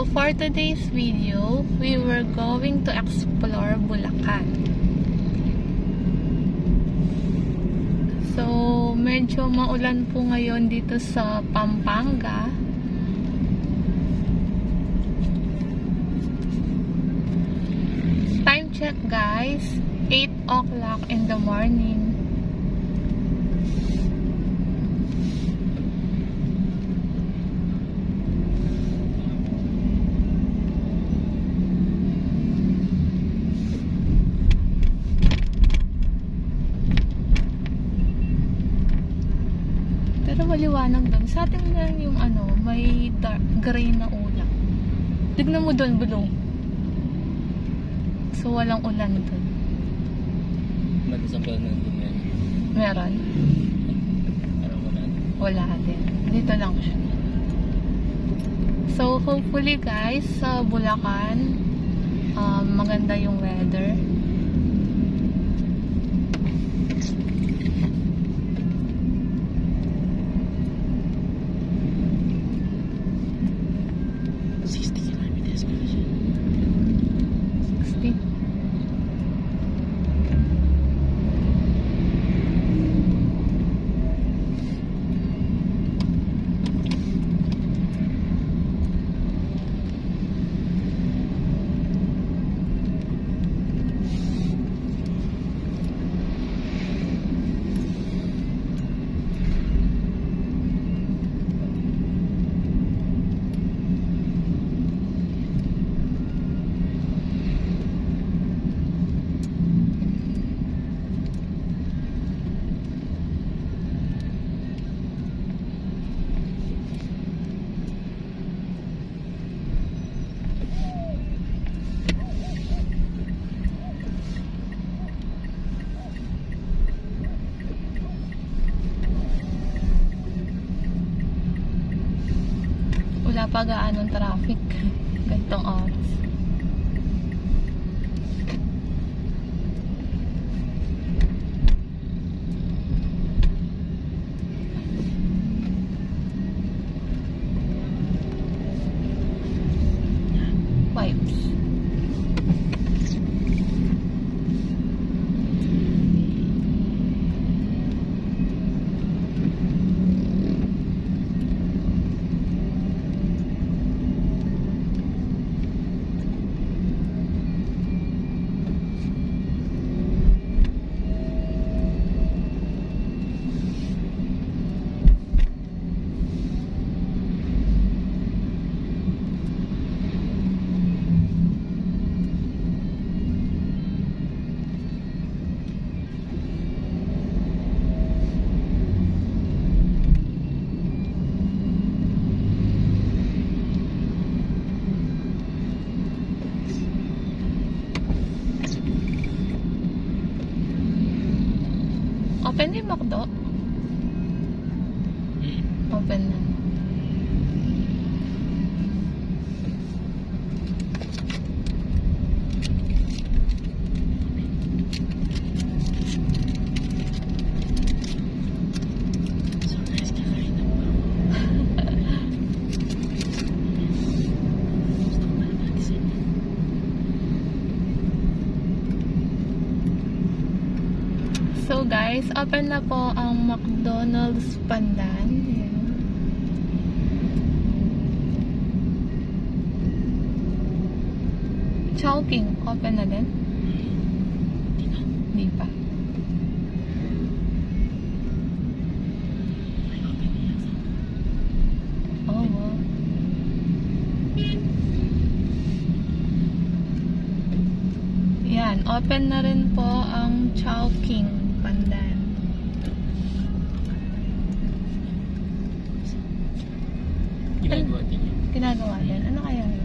So for today's video, we were going to explore Bulacan. So medyo maulan po ngayon dito sa Pampanga. Time check guys, 8 o'clock in the morning. Pero maliwanag doon. Sa atin lang yung may dark gray na ulap. Tignan mo doon, blue. So walang ulan doon. Mag-isang na doon yan. Meron? Parang wala. Wala din. Dito lang siya. So hopefully guys, sa Bulacan, maganda yung weather. Wala pa gaanong traffic ganitong oras. Wipes. Open na yung McDo? Open na. So guys, open na po ang McDonald's Pandan. Ayan. Chowking, open na din? Hindi pa. Oh, wow. Yan, open na rin po ang Chowking Pandan. Ginagawa din. Ano kaya yun?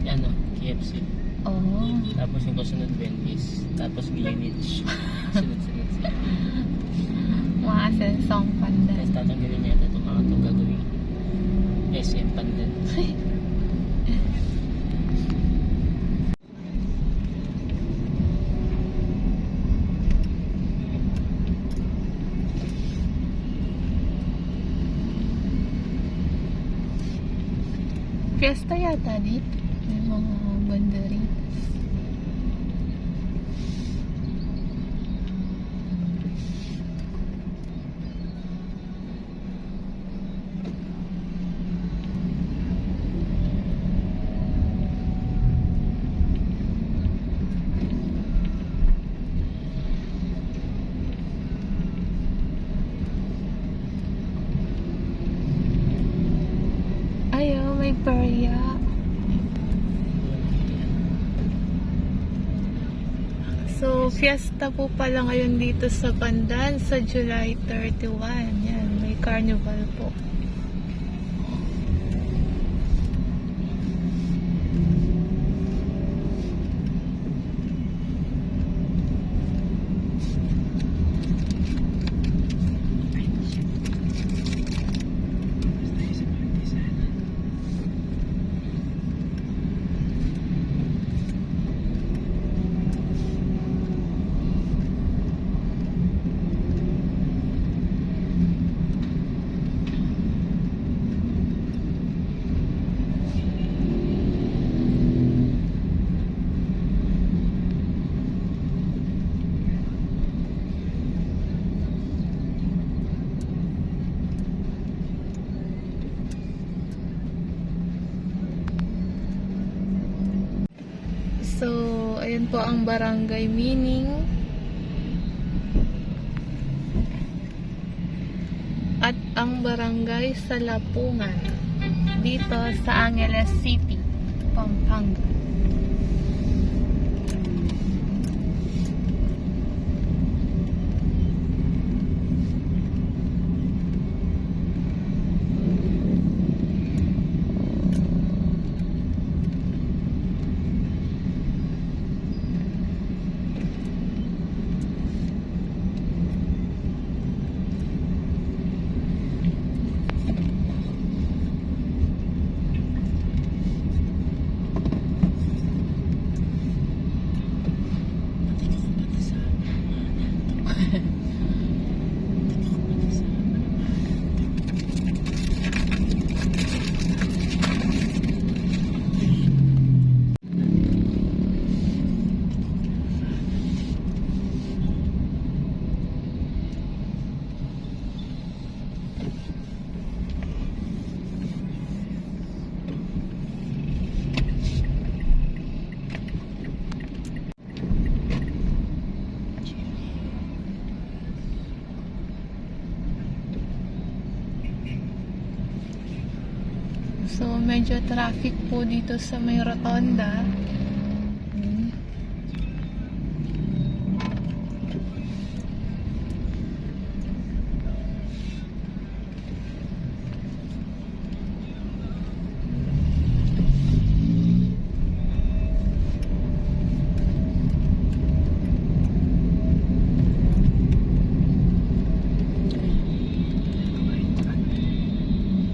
Ano? KFC. Oh. Tapos yung kasunod Wendy's. Tapos Greenwich. Sunod-sunod siya. Mga sensong pandan. Tapos tatanggalin niya ito itong mga itong gagawin. SM Pandan. Fiesta yata dito. May mga banderitas. Ayaw, may perya. So, fiesta po pala ngayon dito sa Pandan sa July 31. Yan, may carnival po. So, ayun po ang barangay meaning. At ang barangay sa Lapungan. Dito sa Angeles City, Pampanga. So, medyo traffic po dito sa may rotonda.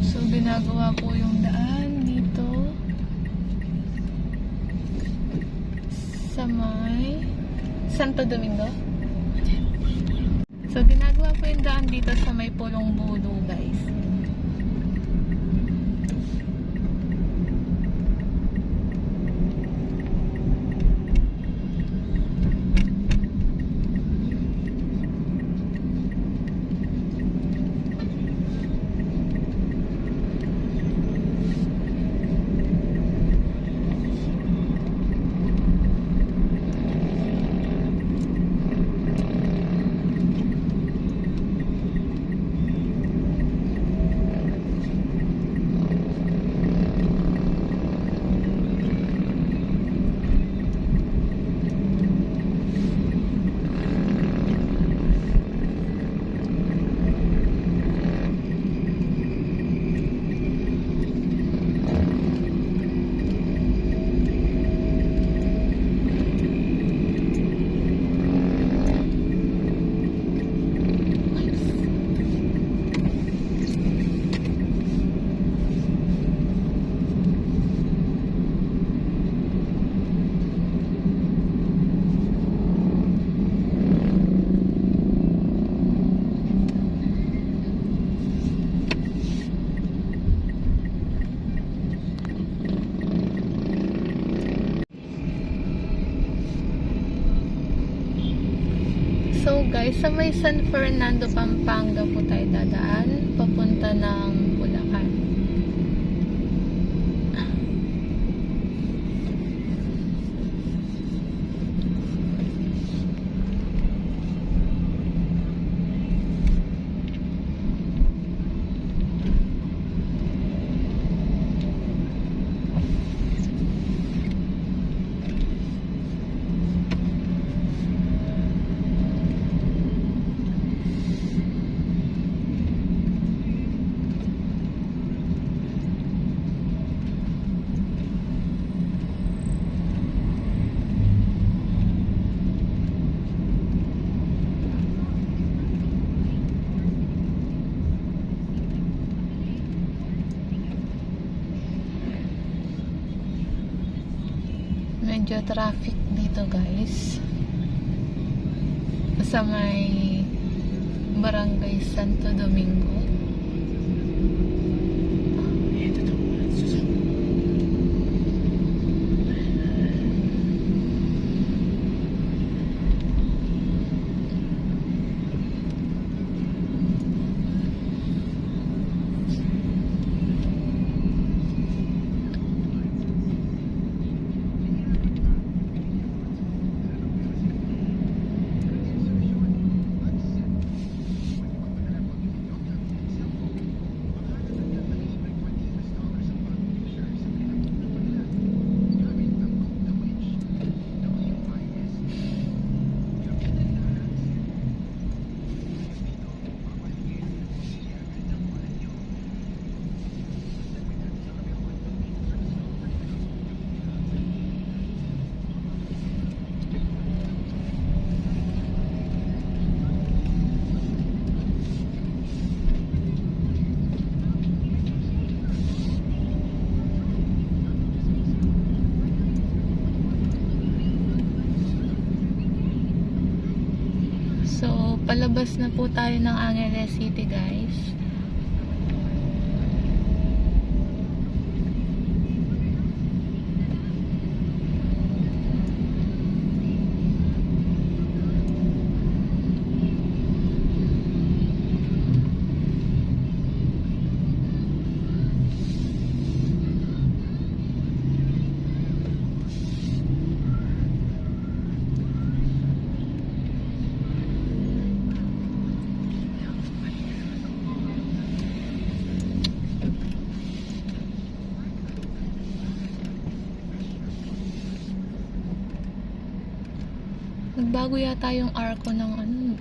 So, ginagawa po yung daan dito sa may Santo Domingo. So, ginagawa po yung daan dito sa may Pulong Budo, guys. So guys, sa may San Fernando, Pampanga po tayo dadaan papunta ng Bulacan. Medyo traffic dito guys sa may Barangay Santo Domingo. So, palabas na po tayo ng Angeles City, guys. Nagbago yata yung arko ng ano.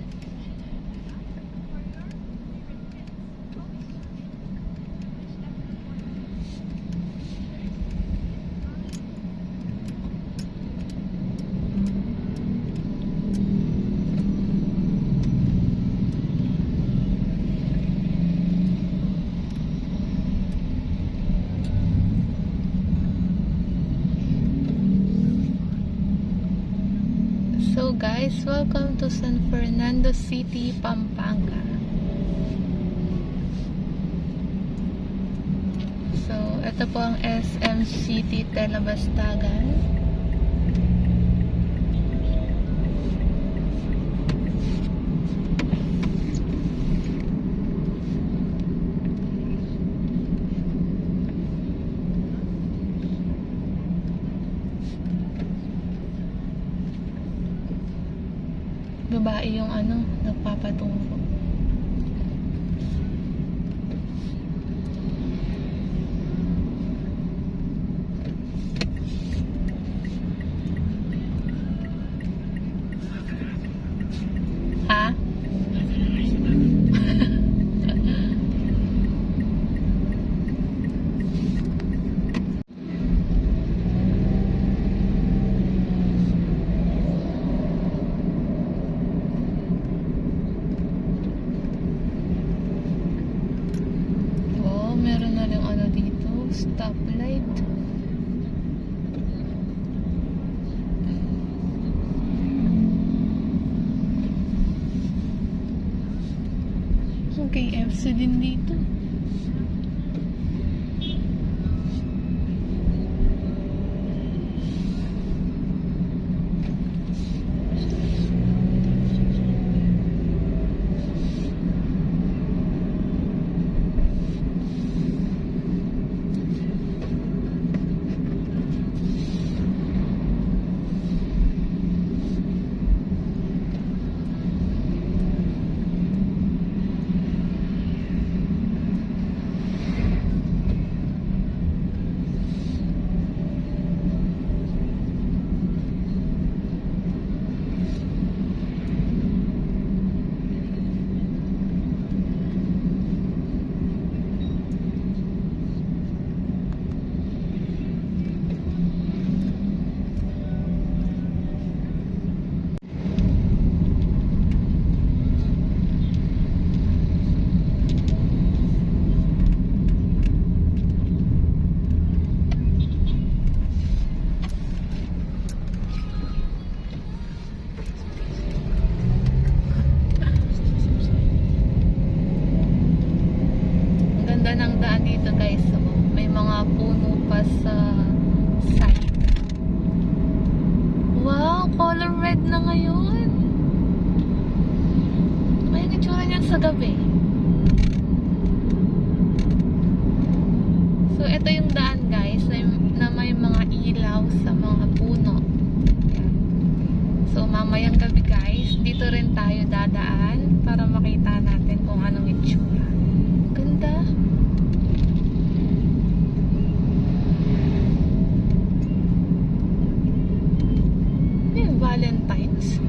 So guys, welcome to San Fernando City, Pampanga. So, ito po ang SM City Telebastagan. Babae yung ano, nagpapatungo. Ha? Meron na lang ano dito, stoplight. KFC din dito. color red na ngayon. May itsura niyan sa gabi. So, ito yung daan guys na may mga ilaw sa mga puno. Yan. So, mamayang gabi guys, dito rin tayo dadaan para makita natin kung anong itsura. Ganda. Yung Valentine's.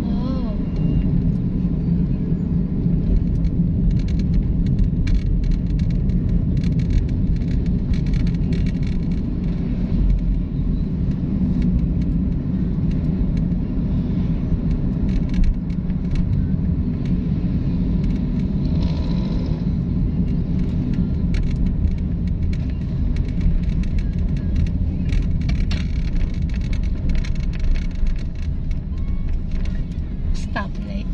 Wow. Stoplight.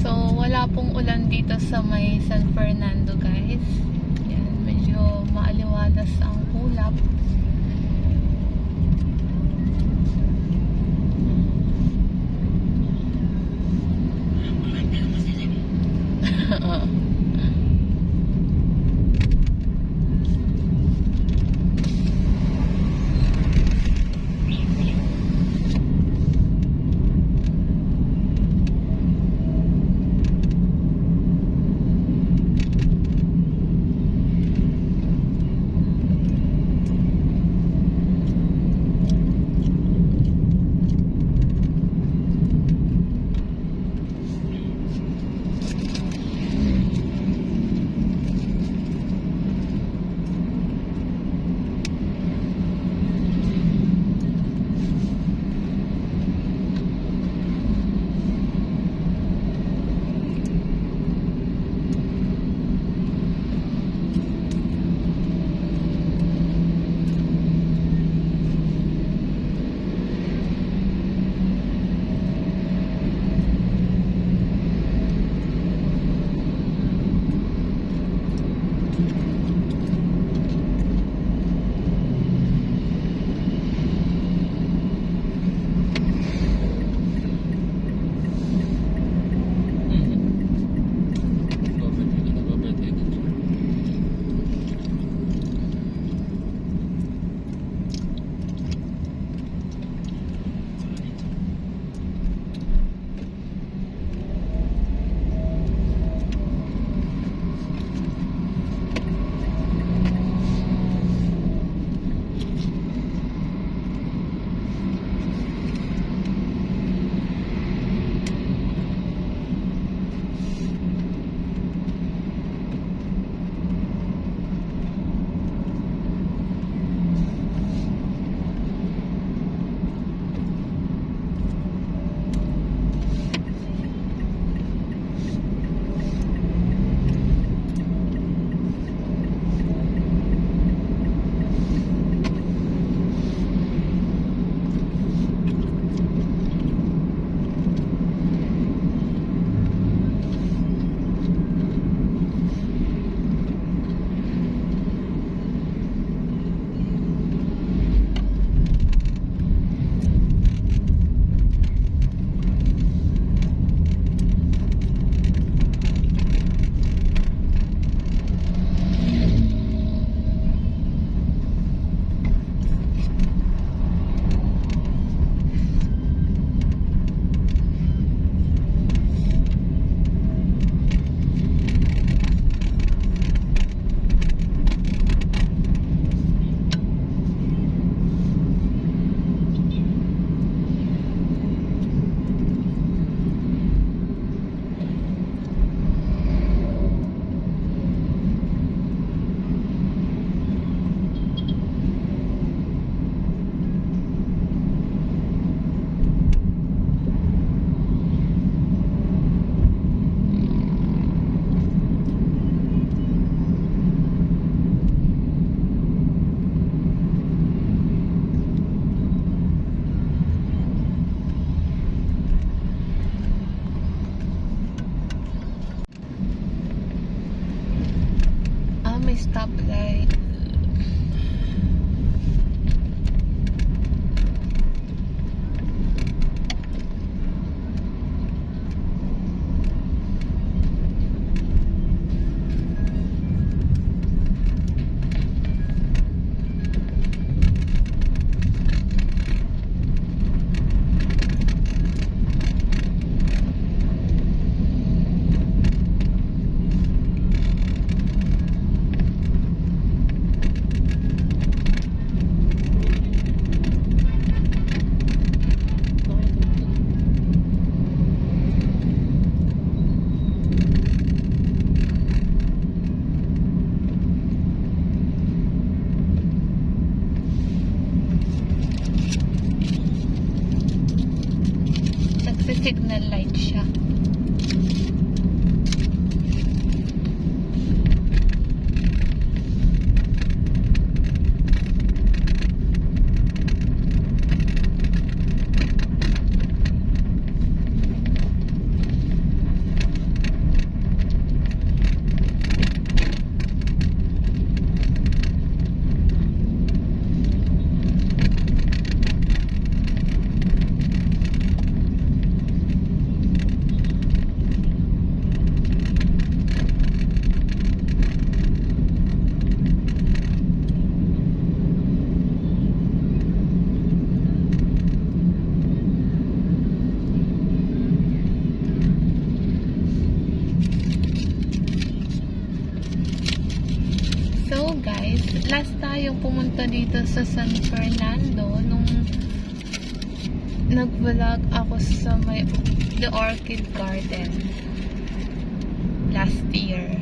So, wala pong ulan dito sa may San Fernando, guys. Yan, medyo maaliwalas ang ulap. signal light siya. So guys, last tayong pumunta dito sa San Fernando nung nag-vlog ako sa may The Orchid Garden last year.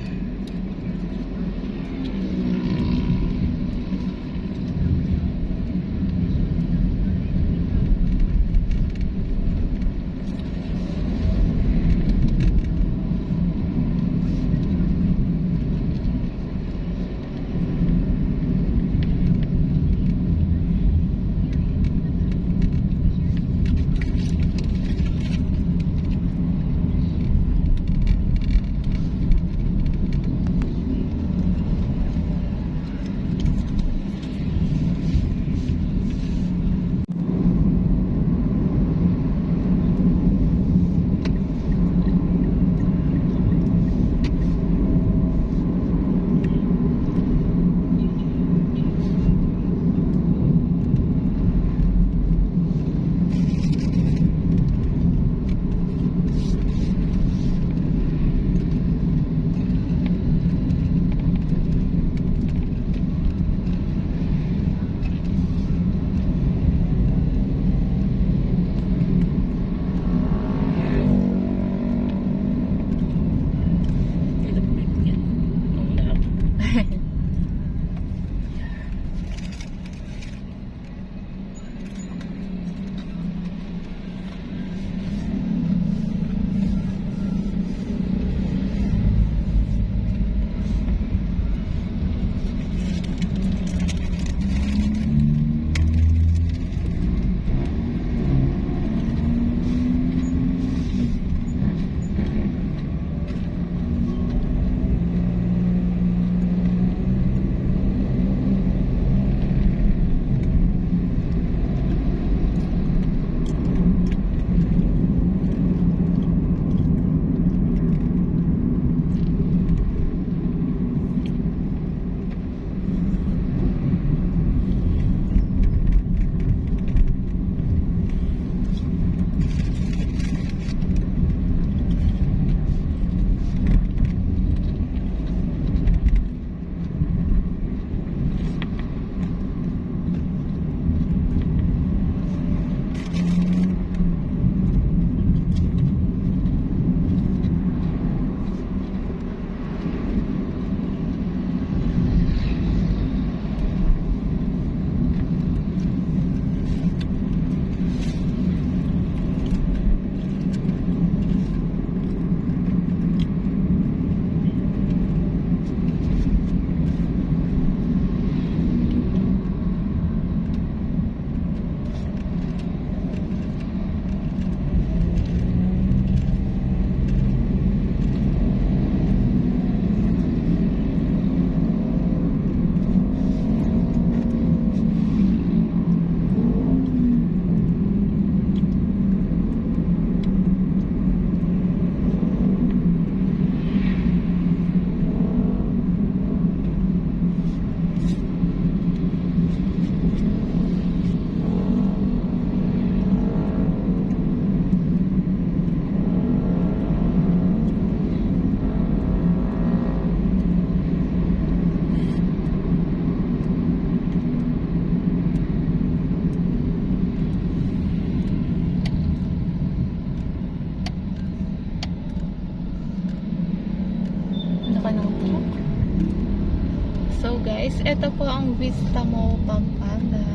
So guys, ito po ang Vista Mall Pampanga.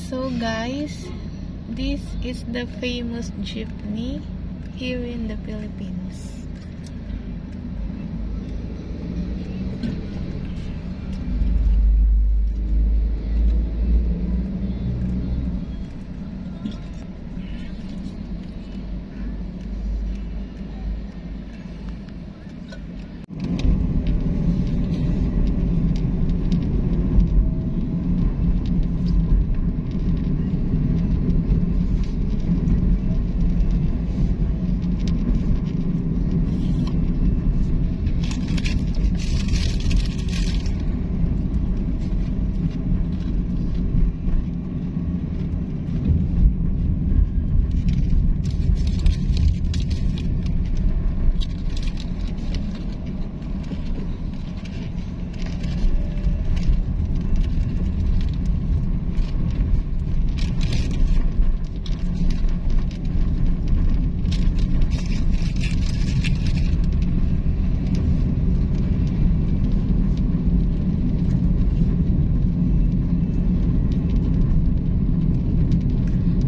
So guys, this is the famous jeepney here in the Philippines.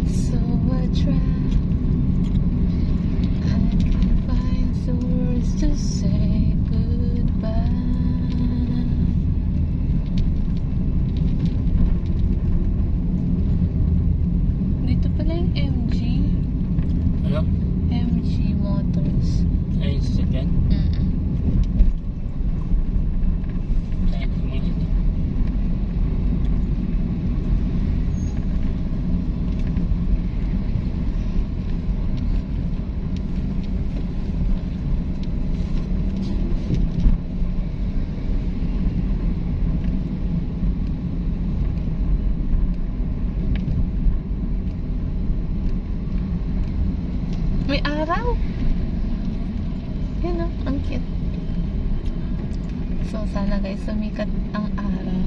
So I try, I can find the words to say goodbye. Dito pala yung MG. Ano? MG Motors. Ayun, sasakyan. Ayun, kumain. May araw. Yun o, ang cute. So, sana guys, sumikat ang araw.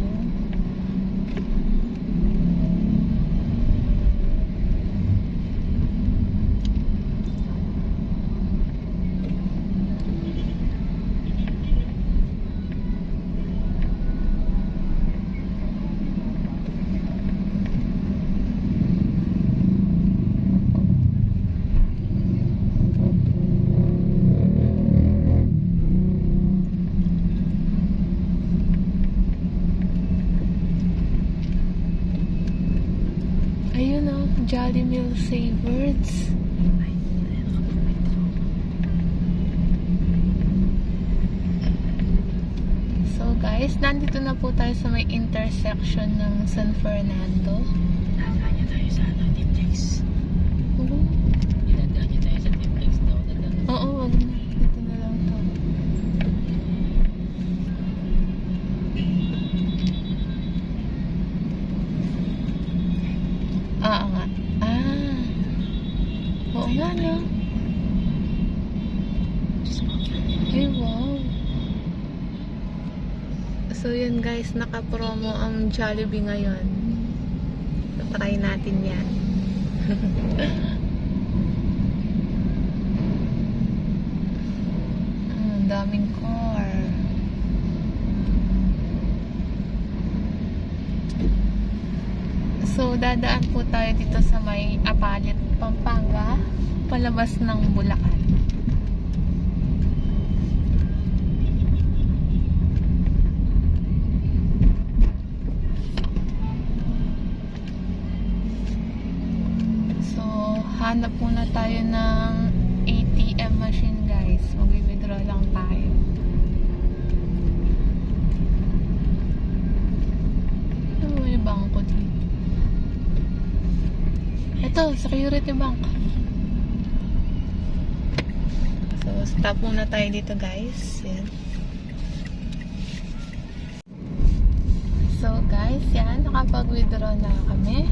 Ayun o, Jolly Meal Savers. So guys, nandito na po tayo sa may intersection ng San Fernando. Dadaan niya tayo sa ano, Tiplex. Oo, Dadaan niya tayo sa Tiplex daw. oo, wag na. Dito na lang to. Oo nga. Oo nga, no? Ay, wow. So, yun guys, naka-promo ang Jollibee ngayon. So, try natin yan. Ang daming car. So, dadaan po tayo dito sa may Apalit, Pampanga, palabas ng Bulacan. So, hanap muna tayo ng ATM machine guys. Mag-withdraw lang tayo. Ano may bangko dito? Ito, Security Bank. So, stop muna tayo dito guys. Yan. So, guys, yan. Nakapag-withdraw na kami.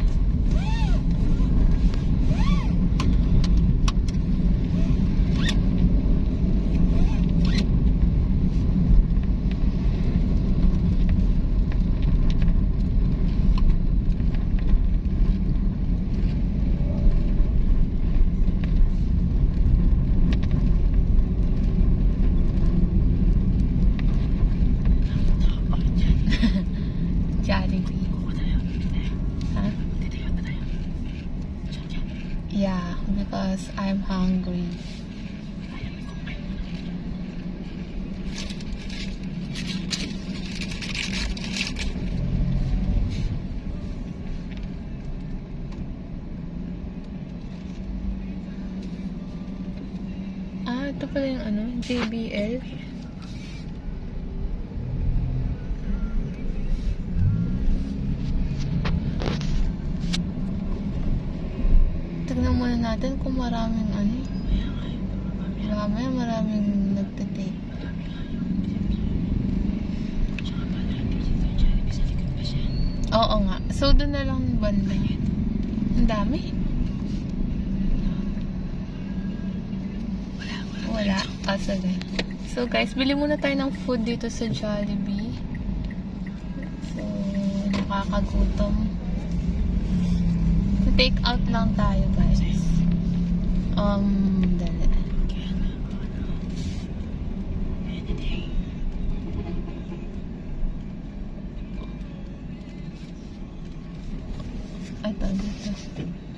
Jollibee. Ha? because I'm hungry. Ah, ito pala yung ano, JBL. Tignan muna natin kung maraming ano. Maraming nagtitake. Oo nga. So, doon na lang banda. Ang dami. Wala. Ah, sige. So, guys, bili muna tayo ng food dito sa Jollibee. So, nakakagutom. Take out lang tayo, guys. Dali. Ito, dito.